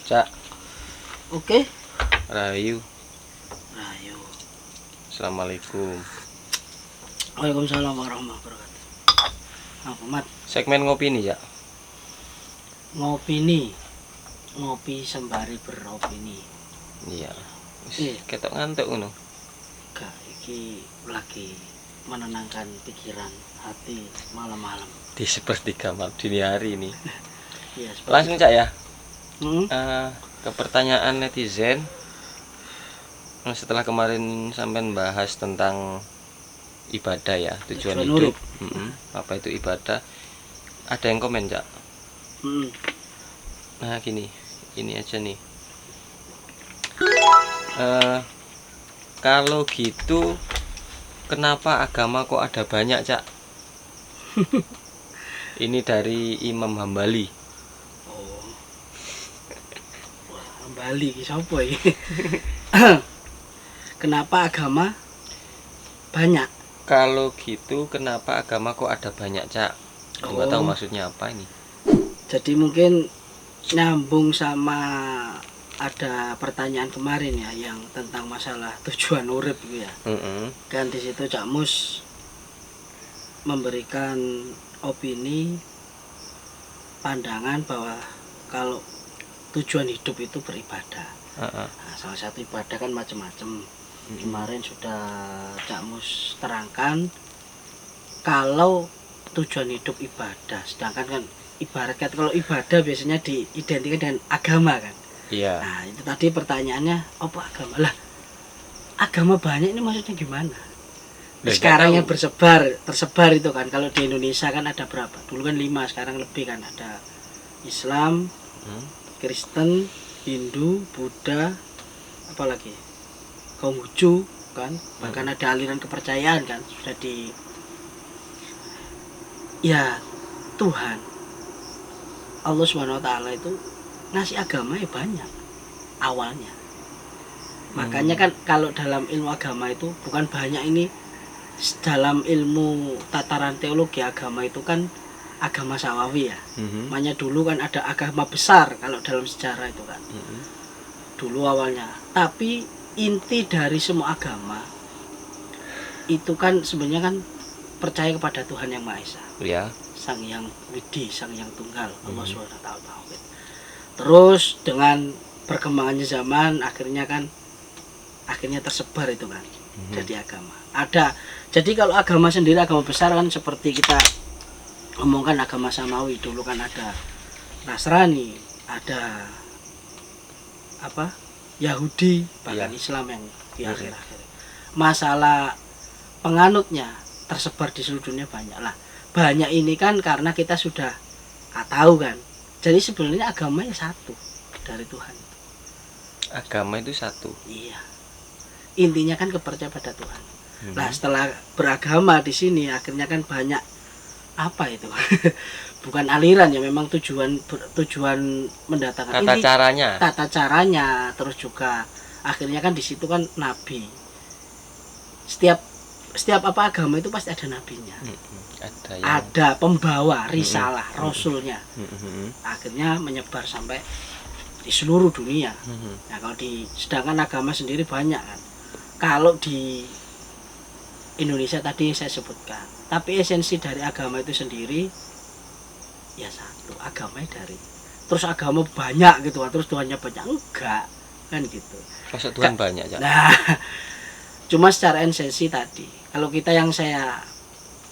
Cak, Oke. Rahayu. Ayo. Assalamualaikum. Waalaikumsalam warahmatullahi wabarakatuh. Apa mat? Segmen ngopi nih, Cak. Ngopi sembari beropini. Iya. Iya. Ketok ngantuk ngono. Gak, iki lagi menenangkan pikiran hati malam-malam. Di sepertiga malam dini hari ini. Iya, seperti Langsung, Cak ya. Ke pertanyaan netizen. Setelah kemarin sampean bahas tentang ibadah ya, tujuan hidup. Apa itu ibadah? Ada yang komen, Cak. Nah, ini aja nih. Kalau gitu, kenapa agama kok ada banyak, Cak? Ini dari Imam Hambali. Oh. Wah, Hambali ki sapa iki? Kenapa agama banyak? Kalau gitu, kenapa agama kok ada banyak, Cak? Nggak tahu maksudnya apa ini. Jadi mungkin nyambung sama ada pertanyaan kemarin ya yang tentang masalah tujuan urip gitu ya. Kan di situ Cak Mus memberikan opini pandangan bahwa kalau tujuan hidup itu beribadah. Nah, salah satu ibadah kan macam-macam. Kemarin sudah Cak Mus terangkan kalau tujuan hidup ibadah, sedangkan kan ibaratkan kalau ibadah biasanya diidentikan dengan agama kan. Iya. Nah itu tadi pertanyaannya apa agama lah, agama banyak ini maksudnya gimana? Sekarang yang tersebar itu kan, kalau di Indonesia kan ada berapa? Dulu kan 5, sekarang lebih kan, ada Islam, Kristen, Hindu, Buddha, apalagi Konghucu kan, bahkan ada aliran kepercayaan kan, sudah di ya Tuhan Allah SWT itu ngasih agama ya banyak awalnya. Makanya kan kalau dalam ilmu agama itu bukan banyak ini, dalam ilmu tataran teologi agama itu kan agama Samawi ya. Makanya dulu kan ada agama besar kalau dalam sejarah itu kan. Dulu awalnya. Tapi inti dari semua agama itu kan sebenarnya kan percaya kepada Tuhan Yang Maha Esa. Ya. Sang Yang Widi, Sang Yang Tunggal, Allah SWT. Terus dengan perkembangannya zaman akhirnya tersebar itu kan, jadi agama. Ada. Jadi kalau agama sendiri, agama besar kan seperti kita ngomongkan agama Samawi, dulu kan ada Nasrani, ada apa? Yahudi, bahkan Islam yang di akhir-akhir. Masalah penganutnya tersebar di seluruh dunia banyak lah. Banyak ini kan karena kita sudah tahu kan. Jadi sebenarnya agama ya satu dari Tuhan. Agama itu satu. Iya. Intinya kan kepercayaan pada Tuhan. Nah setelah beragama di sini akhirnya kan banyak apa itu? Bukan aliran ya, memang tujuan mendatangkan tata caranya, terus juga akhirnya kan di situ kan nabi. Setiap apa agama itu pasti ada nabinya. Ada pembawa risalah, rasulnya. Akhirnya menyebar sampai di seluruh dunia. Nah, kalau sedangkan agama sendiri banyak kan. Kalau di Indonesia tadi saya sebutkan, tapi esensi dari agama itu sendiri ya satu, agamanya terus agama banyak gitu, terus Tuhannya banyak, enggak kan gitu. Maksud Tuhan banyak ya. Nah, cuma secara esensi tadi, kalau kita yang saya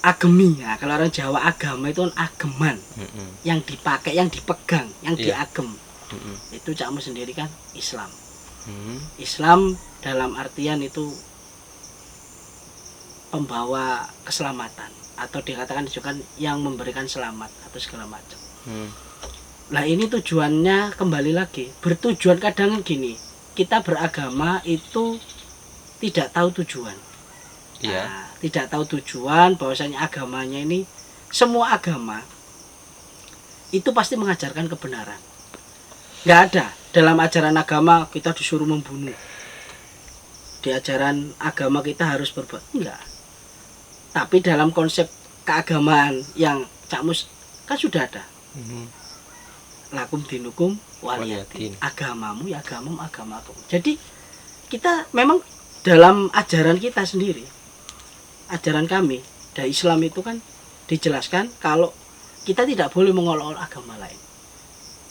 agemi ya, kalau orang Jawa agama itu kan ageman, yang dipakai, yang dipegang, yang diagem. Itu Cak Mus sendiri kan Islam. Islam dalam artian itu pembawa keselamatan, atau dikatakan juga yang memberikan selamat atau segala macam. Nah ini tujuannya kembali lagi bertujuan, kadang gini, kita beragama itu tidak tahu tujuan. Nah, tidak tahu tujuan, bahwasanya agamanya ini, semua agama itu pasti mengajarkan kebenaran. Nggak ada dalam ajaran agama kita disuruh membunuh. Di ajaran agama kita harus berbuat, enggak. Tapi dalam konsep keagamaan yang Cak Mus kan sudah ada. lakum dinukum waliyadin. Waliyadin. Agamamu ya agamamu, agamaku. Jadi kita memang dalam ajaran kita sendiri, ajaran kami dari Islam itu kan dijelaskan kalau kita tidak boleh mengolok-olok agama lain.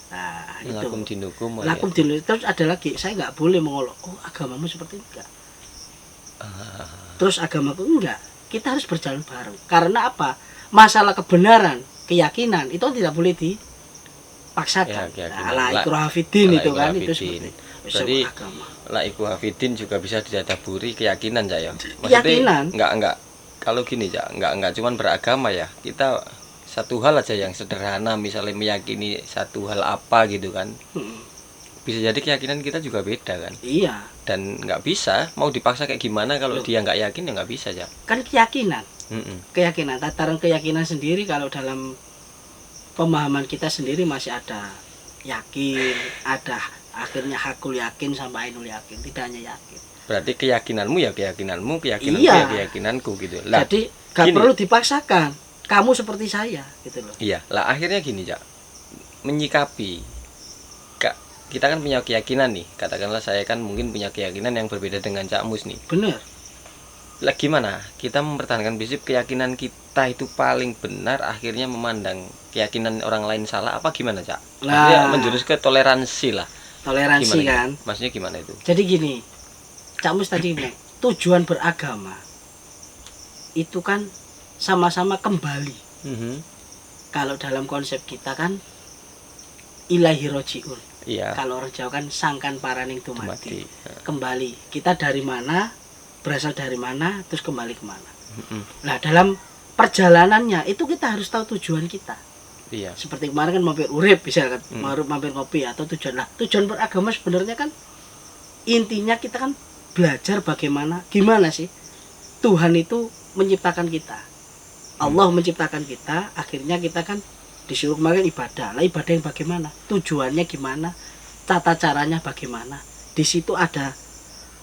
Nah, itu. Lakum dinukum Lakum waliyadin. dinukum. Terus ada lagi, saya nggak boleh mengolok. Oh, agamamu seperti ini enggak. Terus agamaku enggak. Kita harus berjalan bareng. Karena apa? Masalah kebenaran, keyakinan itu tidak boleh dipaksakan. Ya, keyakinan. La ikraha fiddin La itu kan, ikraha itu fiddin. seperti Berarti agama. laiku hafidin juga bisa didadaburi keyakinan ya. Keyakinan. Enggak kalau gini ya, enggak cuman beragama ya. Kita satu hal aja yang sederhana, misalnya meyakini satu hal apa gitu kan. Bisa jadi keyakinan kita juga beda kan. Iya. Dan nggak bisa mau dipaksa kayak gimana kalau Loh. dia nggak yakin ya nggak bisa ya. Kan keyakinan. Mm-mm. Keyakinan, tataran keyakinan sendiri kalau dalam pemahaman kita sendiri masih ada yakin, ada akhirnya hakul yakin sampai ainul yakin, tidak hanya yakin. Berarti keyakinanmu ya keyakinanmu, keyakinanku Iya. ya keyakinanku gitu. Lah, Jadi gak gini. perlu dipaksakan. Kamu seperti saya gitu loh. iya, lah akhirnya gini ya. Menyikapi kita kan punya keyakinan nih. Katakanlah saya kan mungkin punya keyakinan yang berbeda dengan Cak Mus nih. Bener. Lah gimana? Kita mempertahankan prinsip keyakinan kita itu paling benar, akhirnya memandang keyakinan orang lain salah apa gimana, Cak? Maksudnya Nah. menjurus ke toleransi lah. Toleransi Gimana kan. gitu? Maksudnya gimana itu? Jadi gini, Cak Mus tadi bilang, tujuan beragama itu kan sama-sama kembali. Kalau dalam konsep kita kan ilahi rojiun. Iya. Kalau orang Jawa kan sangkan paraning Mati. dumadi. Kembali. Kita dari mana, berasal dari mana, terus kembali kemana. Nah, dalam perjalanannya itu kita harus tahu tujuan kita. Iya. Seperti kemarin kan mampir urip bisa kan, mampir kopi atau tujuan. Nah, tujuan beragama sebenarnya kan intinya kita kan belajar gimana sih Tuhan itu menciptakan kita. Allah menciptakan kita, akhirnya kita kan disuruh kemarin ibadah. Lah ibadah yang bagaimana? Tujuannya gimana? Tata caranya bagaimana? Di situ ada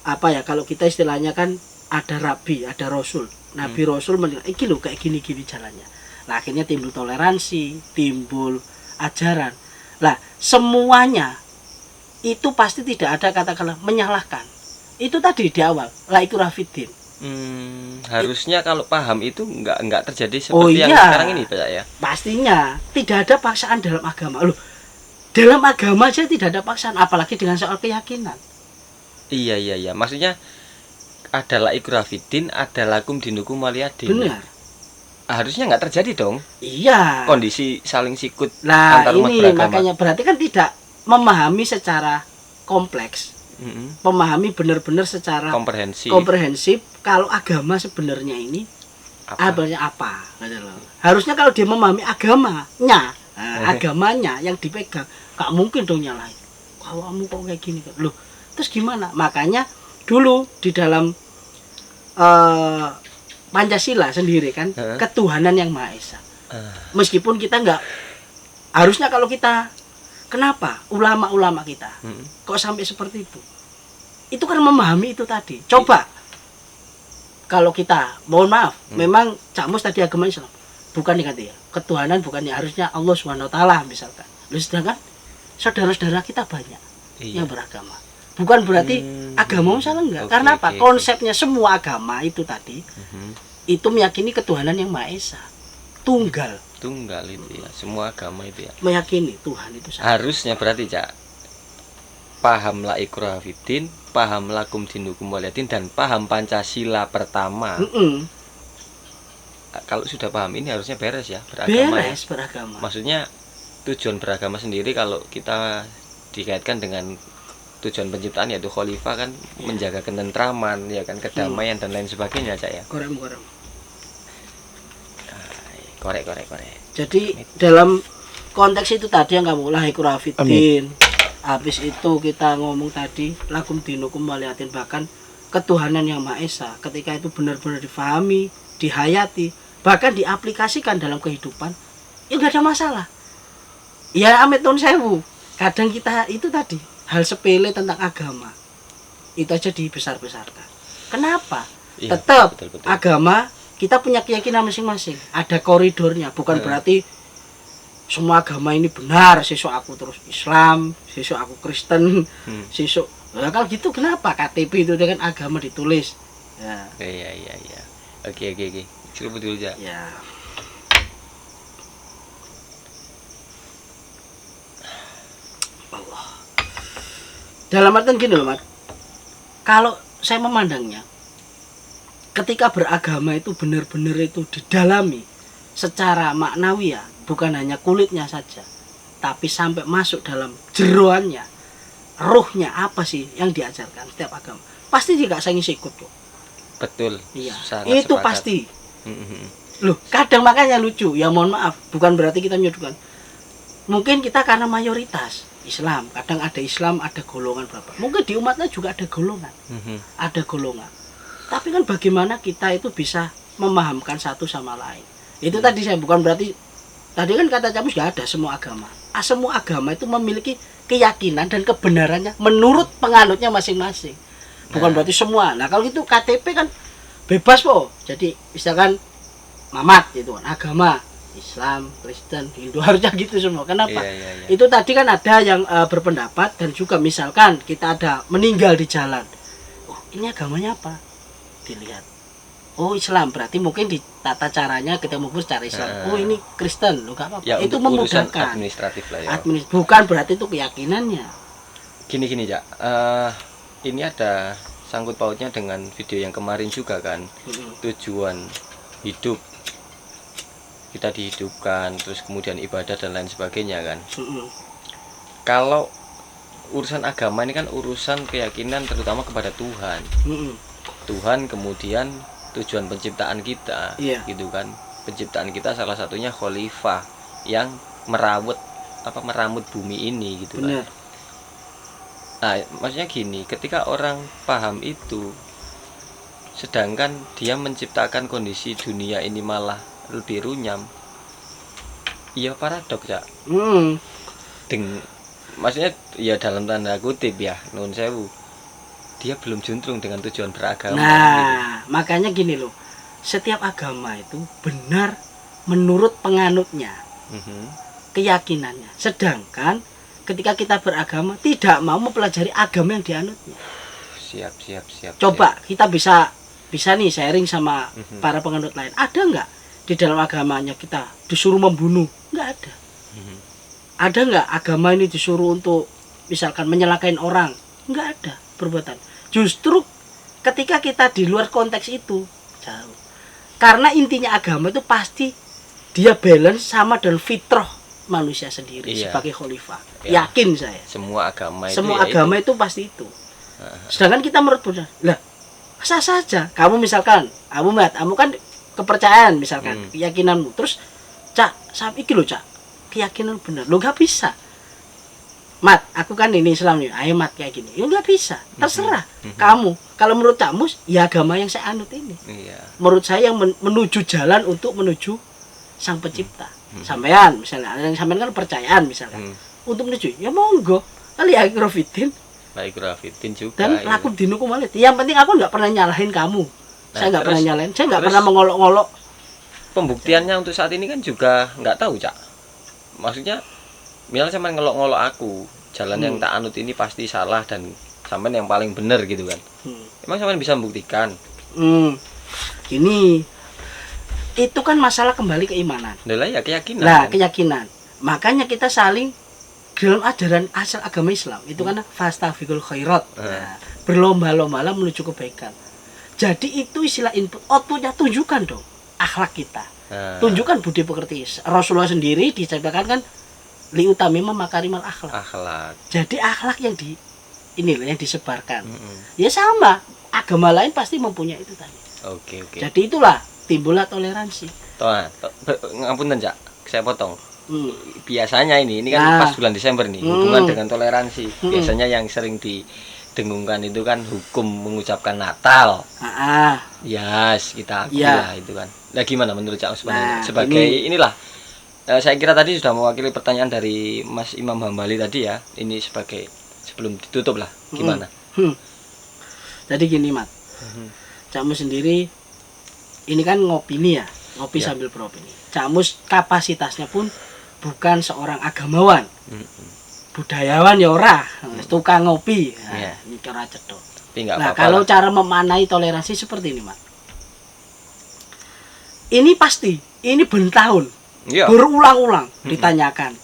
apa ya, kalau kita istilahnya kan ada rabi, ada rasul. Nabi Rasul menilai, iki lho kayak gini-gini jalannya. Nah, akhirnya timbul toleransi, timbul ajaran. Lah, semuanya itu pasti tidak ada katakanlah menyalahkan. Itu tadi di awal, la ikraha fiddin. Harusnya kalau paham itu nggak terjadi Oh seperti yang iya. sekarang ini, Pak ya. Pastinya tidak ada paksaan dalam agama. Loh, dalam agama aja tidak ada paksaan, apalagi dengan soal keyakinan. Iya. Maksudnya ada laiku hafidin, ada lakum dinukum waliyadin. Benar. Harusnya nggak terjadi dong Iya. kondisi saling sikut Nah, antar umat ini beragama. makanya berarti kan tidak memahami secara kompleks, memahami benar-benar secara komprehensif kalau agama sebenarnya ini apa gitu loh. Harusnya kalau dia memahami agamanya, agamanya yang dipegang, gak mungkin dong nyalahin. Kamu kok kayak gini loh. Terus gimana? Makanya dulu di dalam Pancasila sendiri kan, ketuhanan yang Maha Esa. Meskipun kita nggak, harusnya kalau kita, kenapa ulama-ulama kita kok sampai seperti itu? Itu kan memahami itu tadi. Coba kalau kita, mohon maaf, memang Cak Mus tadi agama Islam, bukan dikatakan ya, ketuhanan bukannya harusnya Allah SWT misalkan. Lalu sedangkan saudara-saudara kita banyak yang beragama. Bukan berarti agama salah enggak. Karena apa? Konsepnya semua agama itu tadi itu meyakini ketuhanan yang Maha Esa. Tunggal itu ya. Semua agama itu ya. Meyakini Tuhan itu satu. Harusnya berarti, Cak, paham la ikraha fiddin, paham lakum dinukum waliyadin, dan paham Pancasila pertama. Kalau sudah paham ini harusnya beres ya beragama. Beres beragama. Maksudnya tujuan beragama sendiri kalau kita dikaitkan dengan tujuan penciptaan yaitu khalifah kan menjaga ketentraman ya kan, kedamaian dan lain sebagainya, Cak ya. Korek. Jadi dalam konteks itu tadi yang kamu lah ikraha fiddin. Habis itu kita ngomong tadi lakum dinukum waliyadin, bahkan ketuhanan yang Maha Esa. Ketika itu benar-benar difahami, dihayati, bahkan diaplikasikan dalam kehidupan, ya nggak ada masalah. Ya amit nun sewu. Kadang kita itu tadi hal sepele tentang agama itu aja dibesar-besarkan. Kenapa? Iya, Tetap betul. agama kita punya keyakinan masing-masing. Ada koridornya. Bukan berarti semua agama ini benar, sesuk aku terus Islam, sesuk aku Kristen, sesuk. Nah, kalau gitu kenapa KTP itu dengan agama ditulis? Ya. Iya. Oke. Cukup dulu ya. Ya. Allah. Dalam artian gini loh, Mas. Kalau saya memandangnya, ketika beragama itu benar-benar itu didalami secara maknawi ya, bukan hanya kulitnya saja, tapi sampai masuk dalam jeroannya, ruhnya apa sih yang diajarkan setiap agama. Pasti juga saya ikut kok. Betul. Iya. Sangat Itu sepakat. pasti. Loh, kadang makanya lucu. Ya mohon maaf, bukan berarti kita menyudutkan. Mungkin kita karena mayoritas Islam, kadang ada Islam, ada golongan berapa. Mungkin di umatnya juga ada golongan. Ada golongan. Tapi kan bagaimana kita itu bisa memahamkan satu sama lain. Itu tadi saya bukan berarti tadi kan kata Camus nggak ada semua agama. Semua agama itu memiliki keyakinan dan kebenarannya menurut penganutnya masing-masing. Bukan berarti semua. Nah kalau itu KTP kan bebas po. Jadi misalkan Mamat itu kan agama Islam, Kristen, Hindu harusnya gitu semua. Kenapa? Iya. Itu tadi kan ada yang berpendapat dan juga misalkan kita ada meninggal di jalan. Oh ini agamanya apa? Dilihat. Oh Islam berarti mungkin ditata caranya kita mengubur secara Islam. Oh ini Kristen, lo gak apa-apa. Ya, itu untuk urusan memudahkan. administratif lah ya. Bukan berarti itu keyakinannya. Gini Cak. Ini ada sangkut pautnya dengan video yang kemarin juga kan. Tujuan hidup. Kita dihidupkan, terus kemudian ibadah dan lain sebagainya kan. Kalau urusan agama ini kan urusan keyakinan terutama kepada Tuhan. Tuhan kemudian tujuan penciptaan kita, gitu kan. Penciptaan kita salah satunya khalifah yang merawat meramut bumi ini gitu kan. Nah, maksudnya gini, ketika orang paham itu, sedangkan dia menciptakan kondisi dunia ini malah lebih runyam, ya paradoks ya. Maksudnya ya dalam tanda kutip ya, nuwun sewu, dia belum juntrung dengan tujuan beragama. Nah, gitu. Makanya gini loh, setiap agama itu benar menurut penganutnya, keyakinannya. Sedangkan ketika kita beragama tidak mau mempelajari agama yang dianutnya. Siap. Coba kita bisa nih sharing sama para penganut lain. Ada nggak di dalam agamanya kita disuruh membunuh? Nggak ada. Ada nggak agama ini disuruh untuk misalkan menyelakain orang? Nggak ada perbuatan. Justru ketika kita di luar konteks itu jauh. Karena intinya agama itu pasti dia balance sama dengan fitrah manusia sendiri sebagai khalifah. Yakin saya. Semua agama itu pasti itu. Sedangkan kita menurut Buddha, lah sah saja. Kamu misalkan, kamu kan kepercayaan misalkan, keyakinanmu. Terus, Cak, saat iki loh Cak, keyakinan benar. Lo gak bisa. Mat, aku kan ini Islam nih, ayo Mat kayak gini. Ya gak bisa, terserah. Kamu, kalau menurut Camus, ya agama yang saya anut ini. Menurut saya yang menuju jalan untuk menuju Sang Pencipta. Sampean misalnya, ada yang sampean kan percayaan misalkan. Untuk menuju, ya monggo. Kali ya Grafitin juga. Dan laku dinuku malah. Yang penting aku nggak pernah nyalahin kamu. Saya nggak pernah nyalahin. Saya nggak pernah mengolok-olok. Pembuktiannya untuk saat ini kan juga nggak tahu Cak. Maksudnya, misalnya sampean ngelok-ngelok aku, jalan yang tak anut ini pasti salah dan sampean yang paling benar gitu kan. Emang sampean bisa membuktikan? Gini, itu kan masalah kembali keimanan. Lah ya keyakinan. Nah, keyakinan. Makanya kita saling dalam ajaran asal agama Islam itu kan fastabiqul khairat. Nah, berlomba-lomba menuju kebaikan. Jadi itu istilah input outputnya, tunjukkan dong akhlak kita. Tunjukkan budi pekerti. Rasulullah sendiri diciptakan kan liutamima makarimal akhlak. Jadi akhlak yang yang disebarkan. Ya sama, agama lain pasti mempunyai itu tadi. Oke. Jadi itulah timbullah toleransi. Ngapunten Cak, saya potong. Biasanya ini kan pas bulan Desember nih, hubungan dengan toleransi. Biasanya yang sering didengungkan itu kan hukum mengucapkan Natal. Kita akui lah itu kan. Nah gimana menurut Cak Usman sebagai inilah, saya kira tadi sudah mewakili pertanyaan dari Mas Imam Hambali tadi ya. Ini sebagai sebelum ditutup lah, gimana? Jadi gini Mat, Camus sendiri ini kan ngopi nih ya, ngopi sambil beropini. Camus kapasitasnya pun bukan seorang agamawan. Mm-mm. Budayawan ya ora, tukang ngopi. Nah, Iya. ini cara cedok. Tapi nggak Nah, apa-apa kalau lah. cara memaknai toleransi seperti ini, Mas. Ini pasti, ini bertahun, Iya. berulang-ulang ditanyakan.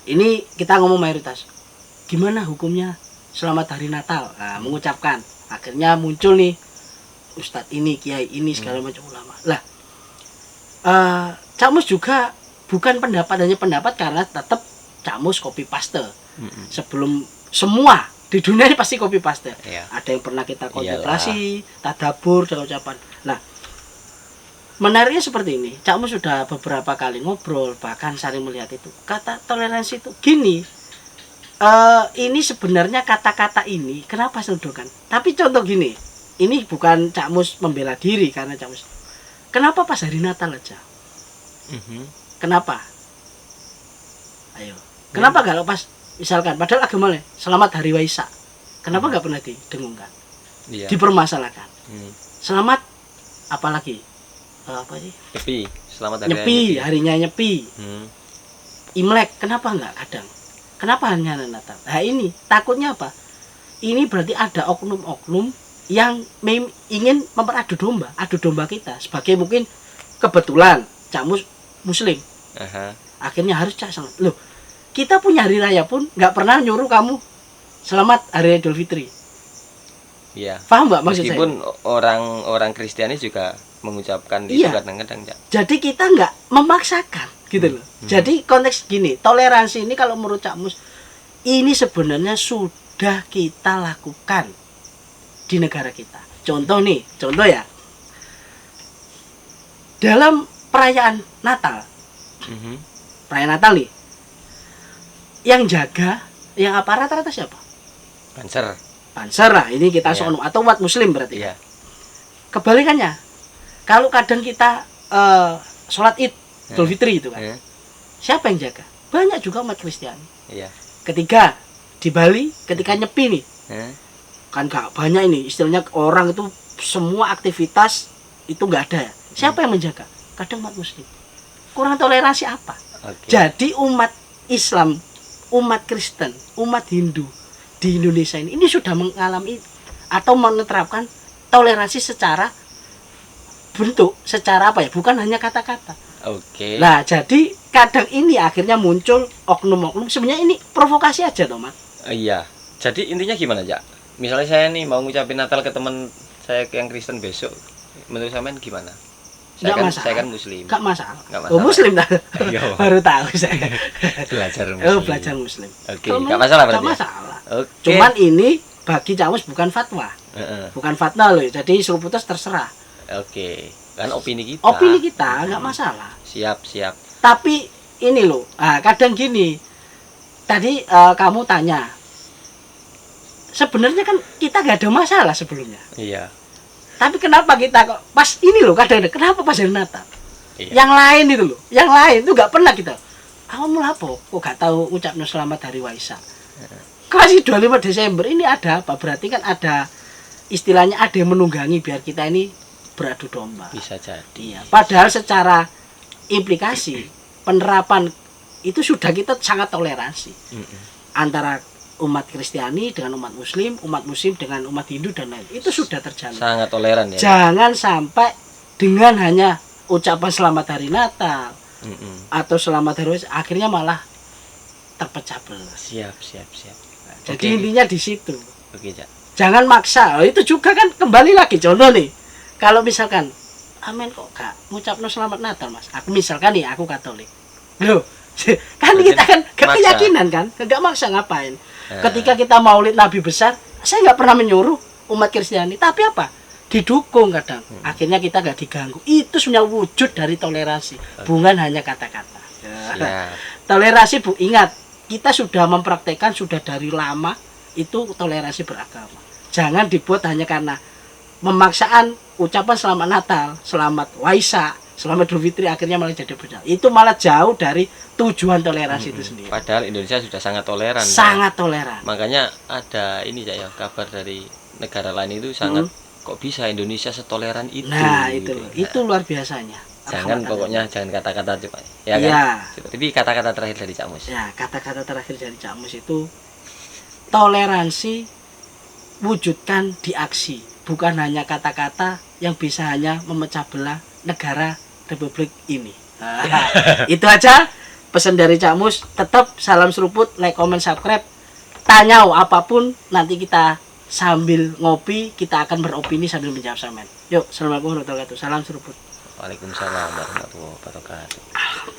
Ini kita ngomong mayoritas. Gimana hukumnya selamat hari Natal? Nah, mengucapkan. Akhirnya muncul nih ustadz ini, kiai ini, segala macam ulama. Lah, Cak Mus juga bukan hanya pendapat karena tetap Cak Mus copy paste. Mm-mm. Sebelum semua di dunia ini pasti copy paste. Iya. Ada yang pernah kita konsentrasi, tadabur dan ucapan. Nah, menariknya seperti ini. Cak Mus sudah beberapa kali ngobrol, bahkan saling melihat itu. Kata toleransi itu gini. Ini sebenarnya kata-kata ini kenapa sendokan? Tapi contoh gini. Ini bukan Cak Mus membela diri karena Cak Mus. Kenapa pas hari Natal aja? Mhm. Kenapa? Ayo. Kenapa kalau pas misalkan padahal agamanya selamat hari Waisak. Kenapa nggak pernah didengungkan? Iya. Dipermasalahkan. Hmm. Selamat apalagi? Apa sih? Nyepi. Selamat hari Nyepi, harinya nyepi. Hmm. Imlek, kenapa nggak kadang? Kenapa hanya Natal? Nah ini takutnya apa? Ini berarti ada oknum-oknum yang ingin memperadu domba, adu domba kita sebagai mungkin kebetulan Cak Mus Muslim. Aha. Akhirnya harus Cak selamat. Loh, kita punya hari raya pun nggak pernah nyuruh kamu selamat hari Idul Fitri. Iya. Paham nggak maksud Meskipun saya? orang Kristiani juga mengucapkan itu Iya. kadang-kadang, Cak. Jadi kita nggak memaksakan gitu loh. Jadi konteks gini, toleransi ini kalau menurut Cak Mus ini sebenarnya sudah kita lakukan di negara kita. Contoh ya. Dalam perayaan Natal, Mhm. perayaan Natal nih, yang jaga, yang apa rata-rata siapa? Banser. Panser lah, ini kita Iya. sono atau umat Muslim berarti. Iya. Kebalikannya, kalau kadang kita sholat Id, Idul Fitri itu kan, siapa yang jaga? Banyak juga umat Kristiani. Iya. Ketika di Bali, ketika nyepi nih, Hah? kan gak banyak ini istilahnya orang itu semua aktivitas itu nggak ada ya. Siapa yang menjaga? Kadang umat Muslim. Kurang toleransi apa? Oke. Jadi umat Islam, umat Kristen, umat Hindu di Indonesia ini sudah mengalami atau menerapkan toleransi secara bentuk, secara apa ya? Bukan hanya kata-kata. Oke. Nah, jadi kadang ini akhirnya muncul oknum-oknum. Sebenarnya ini provokasi aja, toh, Mas. Iya. Jadi intinya gimana, Cak? Misalnya saya nih mau ngucapin Natal ke teman saya yang Kristen besok, menurut sampean gimana? Nggak Saya masalah. kan Muslim. Gak masalah. Nggak Oh, masalah. Muslim dah. Iya. Baru tahu saya. Belajar Muslim. Oh, belajar Muslim. Oke, Kalau nggak masalah nggak berarti. Ya? masalah. Oke. Cuman ini bagi Camus bukan fatwa. Heeh. Bukan fatwa loh. Jadi Seruputas terserah. Oke. Kan opini kita. Opini kita nggak masalah. Siap, siap. Tapi ini loh, kadang gini. Tadi kamu tanya. Sebenarnya kan kita nggak ada masalah sebelumnya. Iya. Tapi kenapa kita kok pas ini loh kadang-kadang kenapa pas hari Natal? Iya. Yang lain itu loh, yang lain itu nggak pernah kita. Kamu lapo? Kok gak tahu ucapnya selamat hari Waisak? Kasih 25 Desember ini ada apa? Berarti kan ada istilahnya ada yang menunggangi biar kita ini beradu domba. Bisa jadi. Iya. Padahal secara implikasi penerapan itu sudah kita sangat toleransi Mm-mm. antara umat Kristiani dengan umat Muslim dengan umat Hindu dan lain. Itu sudah terjalin. Sangat toleran ya. Jangan sampai dengan hanya ucapan selamat hari Natal Mm-mm. atau selamat hari Waisak akhirnya malah terpecah belah. Siap, siap, siap. Jadi Oke. intinya di situ. Oke, Cak. Jangan maksa. Itu juga kan kembali lagi contoh nih. Kalau misalkan amin kok gak ngucapno selamat Natal, Mas. Aku misalkan nih aku Katolik. Loh, kan Berarti kita kan maksa. keyakinan kan, gak maksa ngapain. Nah. Ketika kita maulid Nabi besar, saya nggak pernah menyuruh umat Kristiani, tapi apa? Didukung kadang. Akhirnya kita gak diganggu. Itu sebenarnya wujud dari toleransi, bukan hanya kata-kata. Siap. Toleransi, Bu, ingat, kita sudah mempraktekkan sudah dari lama itu toleransi beragama. Jangan dibuat hanya karena memaksaan ucapan selamat Natal, selamat Waisak, selamat Idul Fitri akhirnya malah jadi benar. Itu malah jauh dari tujuan toleransi itu sendiri. Padahal Indonesia sudah sangat toleran. Sangat toleran. Makanya ada ini ya kabar dari negara lain itu sangat kok bisa Indonesia setoleran itu. Nah, itu gitu. itu luar biasanya. Jangan pokoknya jangan kata-kata coba. Ya kan? Iya. Jadi kata-kata terakhir dari Cak Mus. Ya, kata-kata terakhir dari Cak Mus itu toleransi wujudkan di aksi, bukan hanya kata-kata yang bisa hanya memecah belah negara Republik ini. Itu aja pesan dari Cak Mus. Tetap salam seruput, like, comment, subscribe. Tanya apapun, nanti kita sambil ngopi, kita akan beropini sambil menjawab semen. Yuk, assalamualaikum warahmatullahi wabarakatuh. Salam seruput. Waalaikumsalam warahmatullahi wabarakatuh.